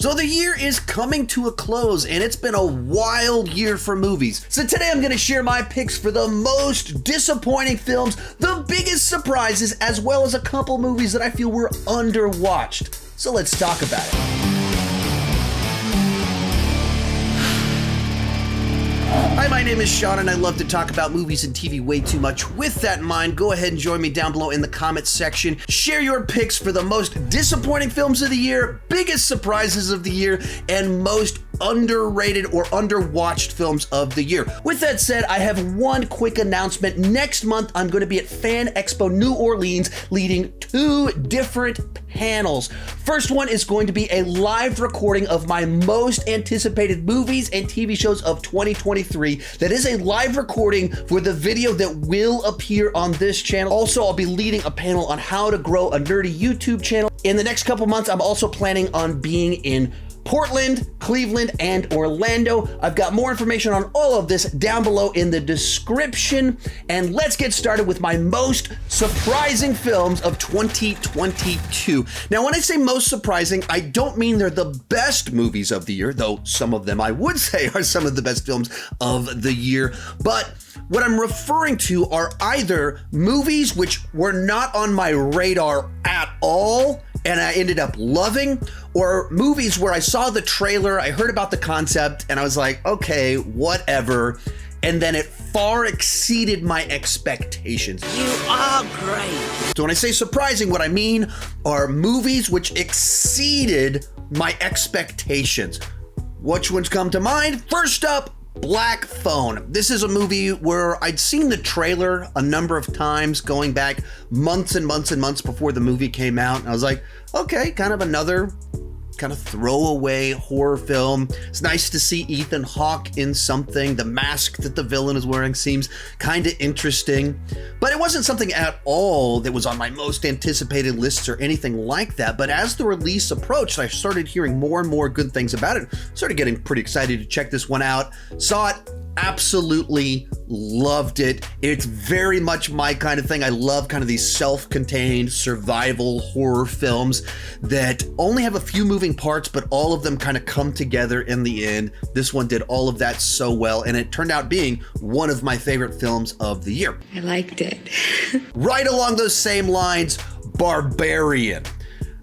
So the year is coming to a close, and it's been a wild year for movies. So today I'm going to share my picks for the most disappointing films, the biggest surprises, as well as a couple movies that I feel were underwatched. So let's talk about it. Hi, my name is Sean, and I love to talk about movies and TV way too much. With that in mind, go ahead and join me down below in the comments section. Share your picks for the most disappointing films of the year, biggest surprises of the year, and most underrated or underwatched films of the year. With that said, I have one quick announcement. Next month, I'm going to be at Fan Expo New Orleans leading two different panels. First one is going to be a live recording of my most anticipated movies and TV shows of 2023. That is a live recording for the video that will appear on this channel. Also, I'll be leading a panel on how to grow a nerdy YouTube channel. In the next couple months, I'm also planning on being in Portland, Cleveland, and Orlando. I've got more information on all of this down below in the description. And let's get started with my most surprising films of 2022. Now, when I say most surprising, I don't mean they're the best movies of the year, though some of them I would say are some of the best films of the year. But what I'm referring to are either movies which were not on my radar at all, and I ended up loving, or movies where I saw the trailer, I heard about the concept, and I was like, okay, whatever. And then it far exceeded my expectations. You are great. So when I say surprising, what I mean are movies which exceeded my expectations. Which ones come to mind? First up, Black Phone. This is a movie where I'd seen the trailer a number of times going back months and months and months before the movie came out. And I was like, okay, kind of another kind of throwaway horror film. It's nice to see Ethan Hawke in something. The mask that the villain is wearing seems kind of interesting, but it wasn't something at all that was on my most anticipated lists or anything like that. But as the release approached, I started hearing more and more good things about it. Started getting pretty excited to check this one out. Saw it, absolutely loved it. It's very much my kind of thing. I love kind of these self-contained survival horror films that only have a few moving parts, but all of them kind of come together in the end. This one did all of that so well, and it turned out being one of my favorite films of the year. I liked it. Right along those same lines, Barbarian.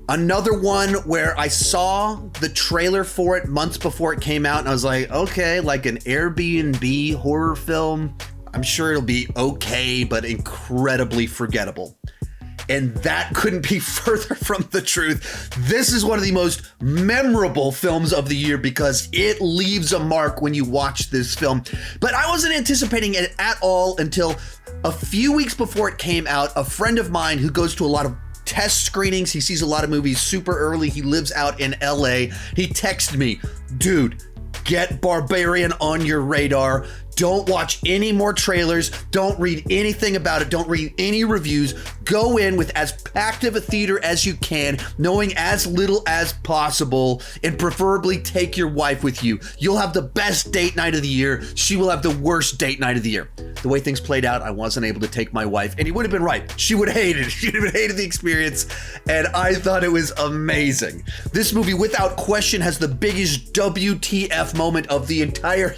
Another one where I saw the trailer for it months before it came out, and I was like, okay, like an Airbnb horror film. I'm sure it'll be okay, but incredibly forgettable. And that couldn't be further from the truth. This is one of the most memorable films of the year because it leaves a mark when you watch this film. But I wasn't anticipating it at all until a few weeks before it came out. A friend of mine who goes to a lot of test screenings, he sees a lot of movies super early, he lives out in LA, he texted me, dude, get Barbarian on your radar. Don't watch any more trailers. Don't read anything about it. Don't read any reviews. Go in with as packed of a theater as you can, knowing as little as possible, and preferably take your wife with you. You'll have the best date night of the year. She will have the worst date night of the year. The way things played out, I wasn't able to take my wife, and he would have been right. She would have hated it. She would have hated the experience, and I thought it was amazing. This movie, without question, has the biggest WTF moment of the entire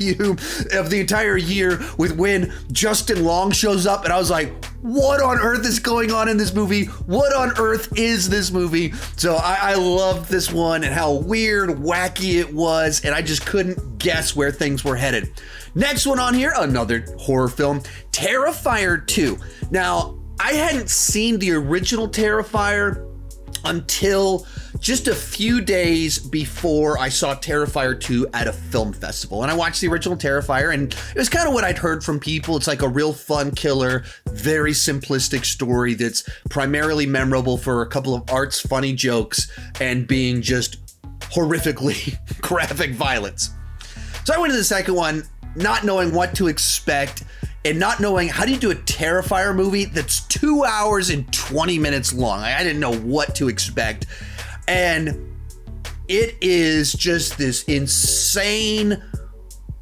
year with when Justin Long shows up, and I was like, what on earth is going on in this movie? What on earth is this movie? So I loved this one and how weird, wacky it was, and I just couldn't guess where things were headed. Next one on here, another horror film, Terrifier 2. Now, I hadn't seen the original Terrifier until just a few days before I saw Terrifier 2 at a film festival. And I watched the original Terrifier, and it was kind of what I'd heard from people. It's like a real fun killer, very simplistic story that's primarily memorable for a couple of art's funny jokes and being just horrifically graphic violence. So I went to the second one not knowing what to expect and not knowing how do you do a Terrifier movie that's 2 hours and 20 minutes long. I didn't know what to expect. And it is just this insane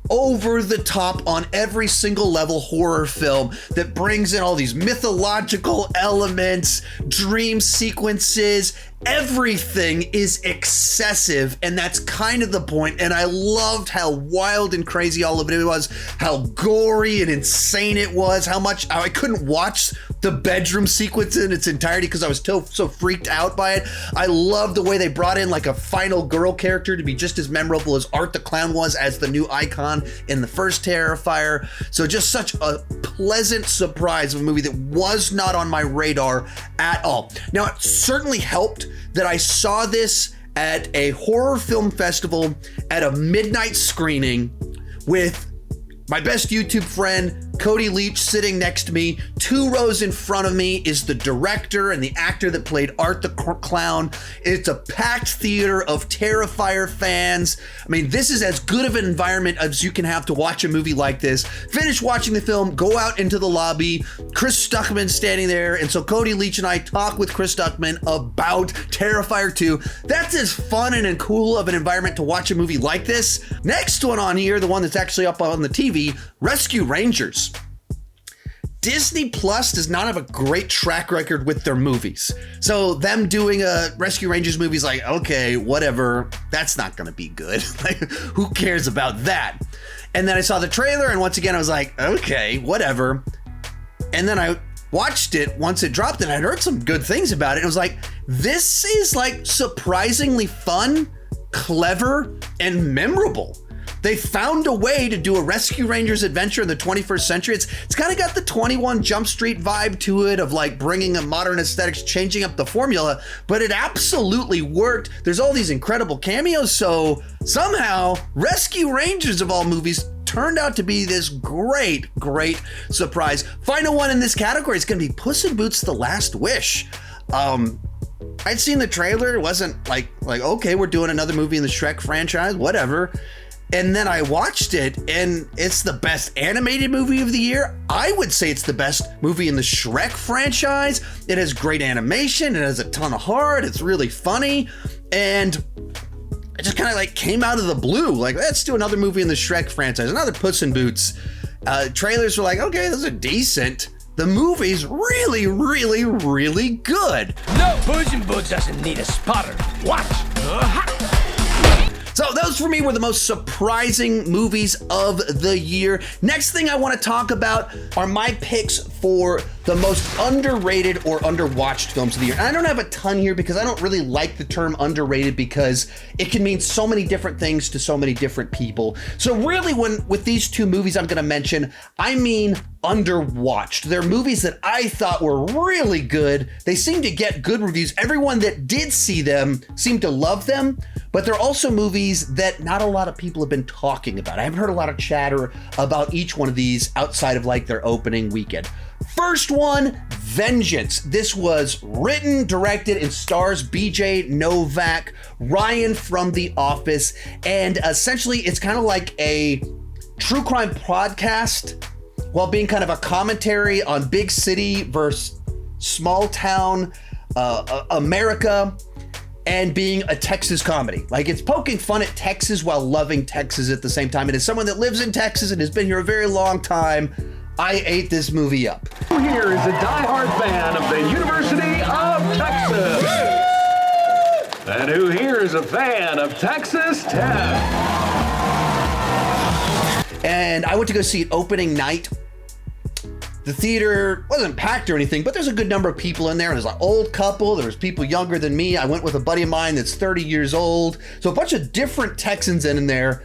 over the top on every single level horror film that brings in all these mythological elements, dream sequences. Everything is excessive, and that's kind of the point. And I loved how wild and crazy all of it was, how gory and insane it was, how I couldn't watch the bedroom sequence in its entirety because I was so freaked out by it. I love the way they brought in like a final girl character to be just as memorable as Art the Clown was as the new icon in the first Terrifier. So just such a pleasant surprise of a movie that was not on my radar at all. Now, it certainly helped that I saw this at a horror film festival at a midnight screening with my best YouTube friend, Cody Leach, sitting next to me. 2 rows in front of me is the director and the actor that played Art the Clown. It's a packed theater of Terrifier fans. I mean, this is as good of an environment as you can have to watch a movie like this. Finish watching the film, go out into the lobby. Chris Stuckman's standing there, and so Cody Leach and I talk with Chris Stuckman about Terrifier 2. That's as fun and cool of an environment to watch a movie like this. Next one on here, the one that's actually up on the TV, Rescue Rangers. Disney Plus does not have a great track record with their movies. So them doing a Rescue Rangers movie is like, okay, whatever. That's not going to be good. Like, who cares about that? And then I saw the trailer, and once again, I was like, okay, whatever. And then I watched it once it dropped, and I heard some good things about it. It was like, this is like surprisingly fun, clever, and memorable. They found a way to do a Rescue Rangers adventure in the 21st century. It's kind of got the 21 Jump Street vibe to it of like bringing a modern aesthetics, changing up the formula, but it absolutely worked. There's all these incredible cameos. So somehow Rescue Rangers of all movies turned out to be this great surprise. Final one in this category is going to be Puss in Boots: The Last Wish. I'd seen the trailer. It wasn't like, okay, we're doing another movie in the Shrek franchise, whatever. And then I watched it, and it's the best animated movie of the year. I would say it's the best movie in the Shrek franchise. It has great animation. It has a ton of heart. It's really funny. And it just kind of like came out of the blue. Like, let's do another movie in the Shrek franchise, another Puss in Boots. Trailers were like, okay, those are decent. The movie's really good. No, Puss in Boots doesn't need a spotter. Watch. So those for me were the most surprising movies of the year. Next thing I want to talk about are my picks for the most underrated or underwatched films of the year. And I don't have a ton here because I don't really like the term underrated because it can mean so many different things to so many different people. So really with these 2 movies I'm going to mention, I mean underwatched. They're movies that I thought were really good. They seem to get good reviews. Everyone that did see them seemed to love them, but they're also movies that not a lot of people have been talking about. I haven't heard a lot of chatter about each one of these outside of like their opening weekend. First one, Vengeance. This was written, directed, and stars BJ Novak, Ryan from The Office, and essentially it's kind of like a true crime podcast while being kind of a commentary on big city versus small town America, and being a Texas comedy. Like, it's poking fun at Texas while loving Texas at the same time. And as someone that lives in Texas and has been here a very long time, I ate this movie up. Here is a diehard fan of the University of Texas. And who here is a fan of Texas Tech? And I went to go see it opening night. The theater wasn't packed or anything, but there's a good number of people in there. There's an old couple. There was people younger than me. I went with a buddy of mine that's 30 years old. So a bunch of different Texans in there.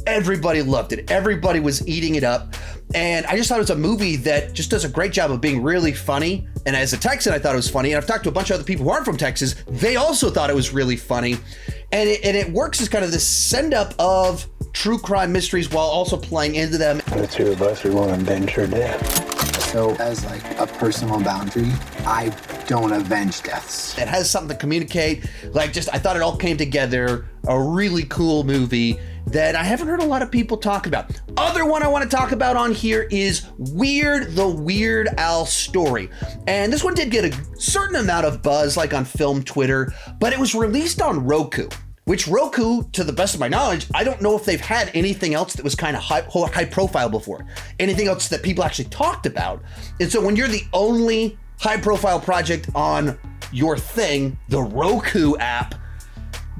Everybody loved it. Everybody was eating it up. And I just thought it was a movie that just does a great job of being really funny. And as a Texan, I thought it was funny. And I've talked to a bunch of other people who aren't from Texas. They also thought it was really funny. And it works as kind of this send up of true crime mysteries while also playing into them. The 2 of us are going to avenge her death. So as like a personal boundary, I don't avenge deaths. It has something to communicate. Like, just, I thought it all came together. A really cool movie that I haven't heard a lot of people talk about. Other one I want to talk about on here is Weird, the Weird Al Story. And this one did get a certain amount of buzz, like on film Twitter, but it was released on Roku. which Roku, to the best of my knowledge, I don't know if they've had anything else that was kind of high profile before, anything else that people actually talked about. And so when you're the only high profile project on your thing, the Roku app,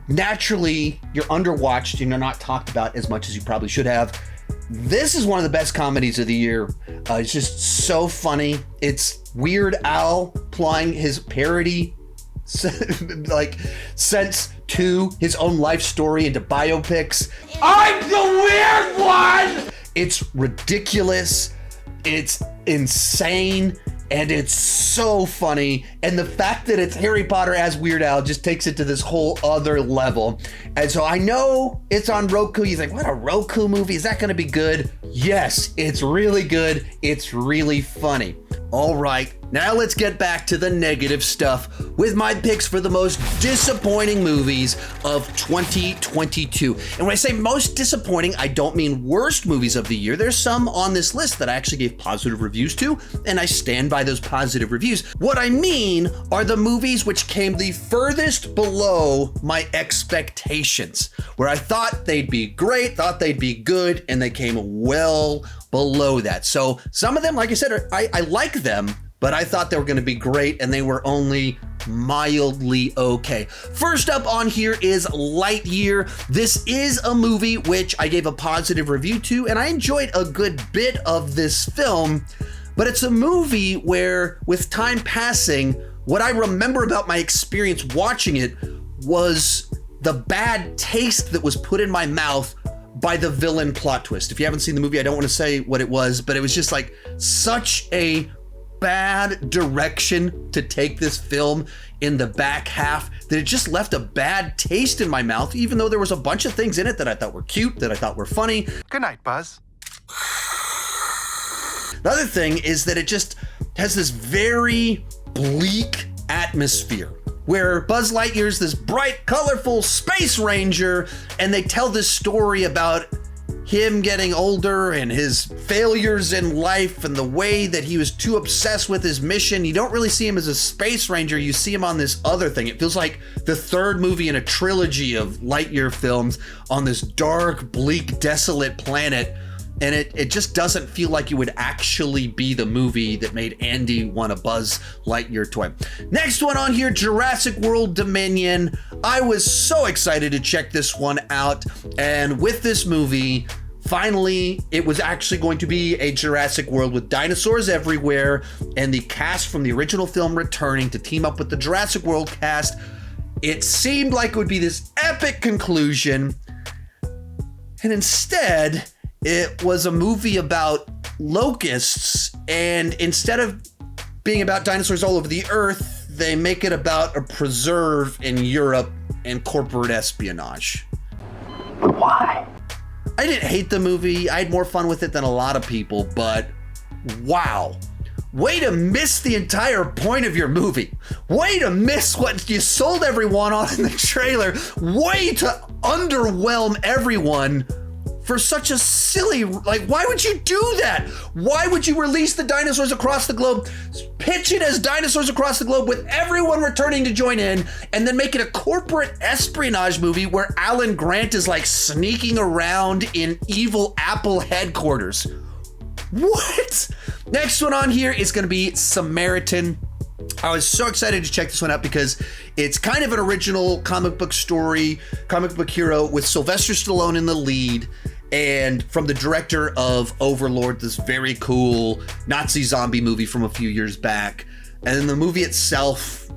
naturally you're underwatched and you're not talked about as much as you probably should have. This is one of the best comedies of the year. It's just so funny. It's Weird Al applying his parody like sense to his own life story into biopics. I'm the weird one! It's ridiculous. It's insane. And it's so funny. And the fact that it's Harry Potter as Weird Al just takes it to this whole other level. And so I know it's on Roku. You think, what, a Roku movie? Is that going to be good? Yes, it's really good. It's really funny. All right, now let's get back to the negative stuff with my picks for the most disappointing movies of 2022. And when I say most disappointing, I don't mean worst movies of the year. There's some on this list that I actually gave positive reviews to, and I stand by those positive reviews. What I mean are the movies which came the furthest below my expectations, where I thought they'd be great, thought they'd be good, and they came well below that. So some of them, like I said, I like them, but I thought they were going to be great, and they were only mildly okay. First up on here is Lightyear. This is a movie which I gave a positive review to, and I enjoyed a good bit of this film, but it's a movie where, with time passing, what I remember about my experience watching it was the bad taste that was put in my mouth by the villain plot twist. If you haven't seen the movie, I don't want to say what it was, but it was just like such a bad direction to take this film in the back half that it just left a bad taste in my mouth, even though there was a bunch of things in it that I thought were cute, that I thought were funny. Good night, Buzz. The other thing is that it just has this very bleak atmosphere, where Buzz Lightyear's this bright, colorful space ranger, and they tell this story about him getting older and his failures in life and the way that he was too obsessed with his mission. You don't really see him as a space ranger. You see him on this other thing. It feels like the third movie in a trilogy of Lightyear films on this dark, bleak, desolate planet. And it just doesn't feel like it would actually be the movie that made Andy want a Buzz Lightyear toy. Next one on here, Jurassic World Dominion. I was so excited to check this one out. And with this movie, finally, it was actually going to be a Jurassic World with dinosaurs everywhere, and the cast from the original film returning to team up with the Jurassic World cast. It seemed like it would be this epic conclusion. And instead, it was a movie about locusts, and instead of being about dinosaurs all over the earth, they make it about a preserve in Europe and corporate espionage. But why? I didn't hate the movie. I had more fun with it than a lot of people, but wow. Way to miss the entire point of your movie. Way to miss what you sold everyone on in the trailer. Way to underwhelm everyone for such a silly, like, why would you do that? Why would you release the dinosaurs across the globe, pitch it as dinosaurs across the globe with everyone returning to join in, and then make it a corporate espionage movie where Alan Grant is like sneaking around in evil Apple headquarters? What? Next one on here is gonna be Samaritan. I was so excited to check this one out because it's kind of an original comic book story, comic book hero with Sylvester Stallone in the lead, and from the director of Overlord, this very cool Nazi zombie movie from a few years back. And then the movie itself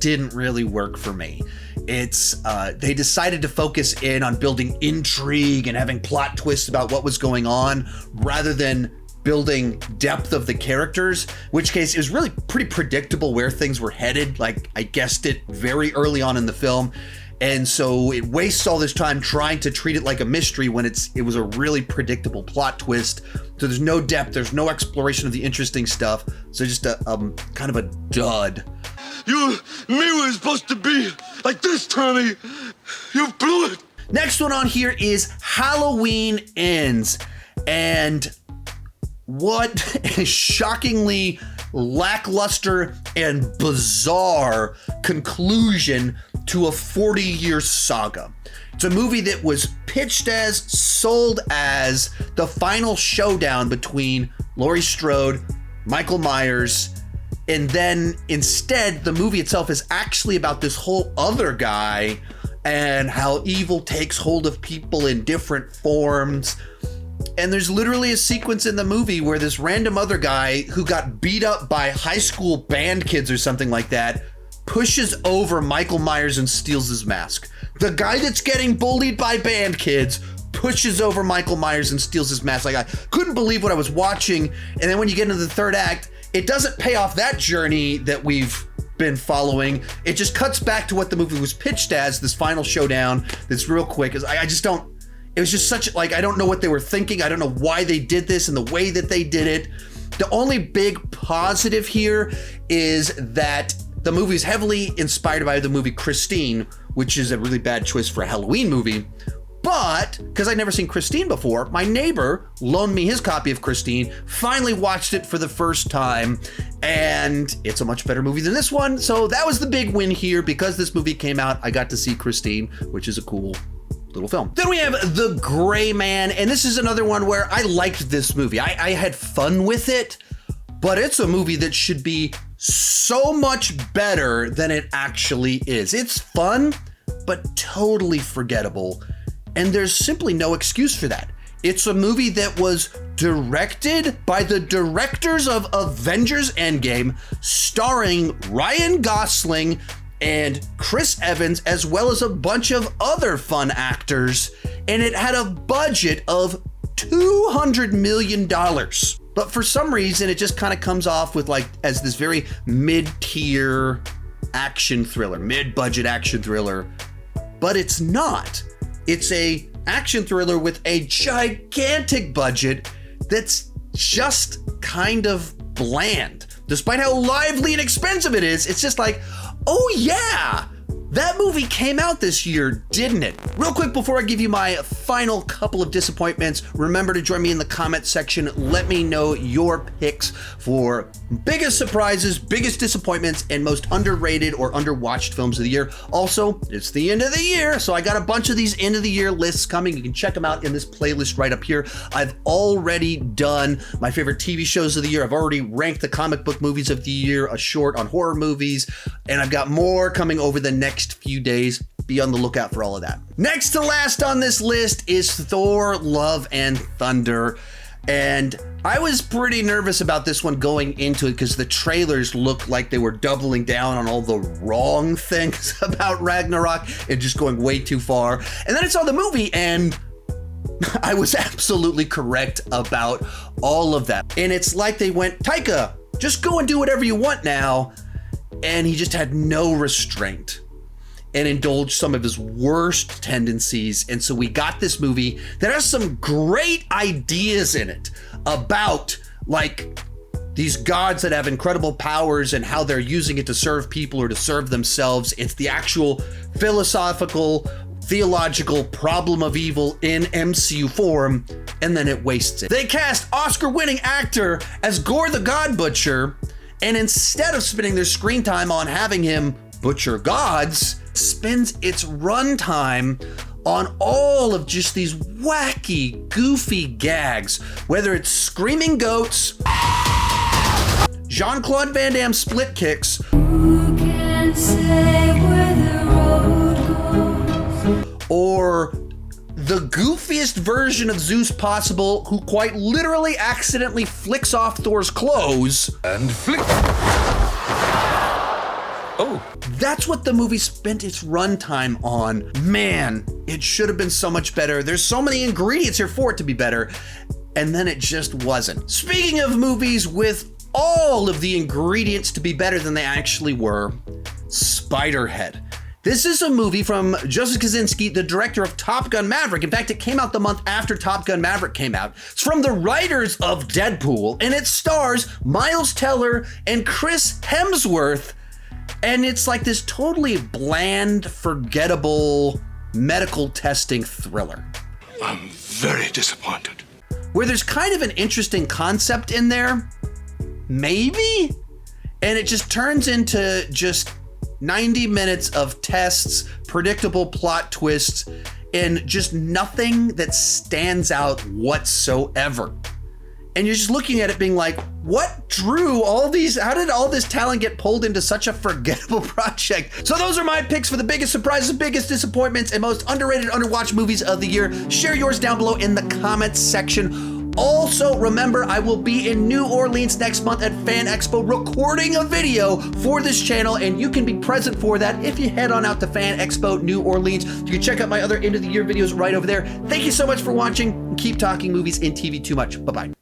didn't really work for me. They decided to focus in on building intrigue and having plot twists about what was going on rather than building depth of the characters, which case it was really pretty predictable where things were headed. Like, I guessed it very early on in the film. And so it wastes all this time trying to treat it like a mystery when it was a really predictable plot twist. So there's no depth, there's no exploration of the interesting stuff. So just a kind of a dud. You knew it was supposed to be like this, Tommy. You blew it. Next one on here is Halloween Ends. And what a shockingly lackluster and bizarre conclusion to a 40-year saga. It's a movie that was pitched as, sold as, the final showdown between Laurie Strode, Michael Myers, and then instead the movie itself is actually about this whole other guy and how evil takes hold of people in different forms. And there's literally a sequence in the movie where this random other guy who got beat up by high school band kids or something like that pushes over Michael Myers and steals his mask. The guy that's getting bullied by band kids pushes over Michael Myers and steals his mask. Like, I couldn't believe what I was watching. And then when you get into the third act, it doesn't pay off that journey that we've been following. It just cuts back to what the movie was pitched as, this final showdown that's real quick. I just don't, it was just such, like, I don't know what they were thinking. I don't know why they did this and the way that they did it. The only big positive here is that the movie is heavily inspired by the movie Christine, which is a really bad choice for a Halloween movie. But, because I'd never seen Christine before, my neighbor loaned me his copy of Christine, finally watched it for the first time, and it's a much better movie than this one. So that was the big win here. Because this movie came out, I got to see Christine, which is a cool little film. Then we have The Gray Man, and this is another one where I liked this movie. I had fun with it, but it's a movie that should be so much better than it actually is. It's fun, but totally forgettable. And there's simply no excuse for that. It's a movie that was directed by the directors of Avengers Endgame, starring Ryan Gosling and Chris Evans, as well as a bunch of other fun actors. And it had a budget of $200 million. But for some reason, it just kind of comes off with as this very mid-tier action thriller, mid-budget action thriller. But it's not. It's a action thriller with a gigantic budget that's just kind of bland. Despite how lively and expensive it is, it's just like, oh yeah, that movie came out this year, didn't it? Real quick before I give you my final couple of disappointments, remember to join me in the comment section. Let me know your picks for biggest surprises, biggest disappointments, and most underrated or underwatched films of the year. Also, it's the end of the year, so I got a bunch of these end of the year lists coming. You can check them out in this playlist right up here. I've already done my favorite TV shows of the year. I've already ranked the comic book movies of the year, a short on horror movies, and I've got more coming over the next few days. Be on the lookout for all of that. Next to last on this list is Thor: Love and Thunder. And I was pretty nervous about this one going into it because the trailers looked like they were doubling down on all the wrong things about Ragnarok and just going way too far. And then I saw the movie and I was absolutely correct about all of that. And it's like they went, Taika, just go and do whatever you want now. And he just had no restraint and indulged some of his worst tendencies. And so we got this movie that has some great ideas in it about these gods that have incredible powers and how they're using it to serve people or to serve themselves. It's the actual philosophical, theological problem of evil in MCU form, and then it wastes it. They cast Oscar-winning actor as Gore the God Butcher, and instead of spending their screen time on having him butcher gods, spends its runtime on all of just these wacky, goofy gags, whether it's screaming goats, Jean-Claude Van Damme split kicks, who can say where the road goes, or the goofiest version of Zeus possible, who quite literally accidentally flicks off Thor's clothes and flick. Oh. That's what the movie spent its runtime on. Man, it should have been so much better. There's so many ingredients here for it to be better, and then it just wasn't. Speaking of movies with all of the ingredients to be better than they actually were, Spiderhead. This is a movie from Joseph Kosinski, the director of Top Gun Maverick. In fact, it came out the month after Top Gun Maverick came out. It's from the writers of Deadpool, and it stars Miles Teller and Chris Hemsworth. And it's like this totally bland, forgettable medical testing thriller. I'm very disappointed. Where there's kind of an interesting concept in there, maybe? And it just turns into just 90 minutes of tests, predictable plot twists, and just nothing that stands out whatsoever. And you're just looking at it being like, what drew all these, how did all this talent get pulled into such a forgettable project? So those are my picks for the biggest surprises, biggest disappointments, and most underrated, underwatched movies of the year. Share yours down below in the comments section. Also, remember, I will be in New Orleans next month at Fan Expo recording a video for this channel, and you can be present for that if you head on out to Fan Expo New Orleans. You can check out my other end of the year videos right over there. Thank you so much for watching. Keep talking movies and TV too much. Bye-bye.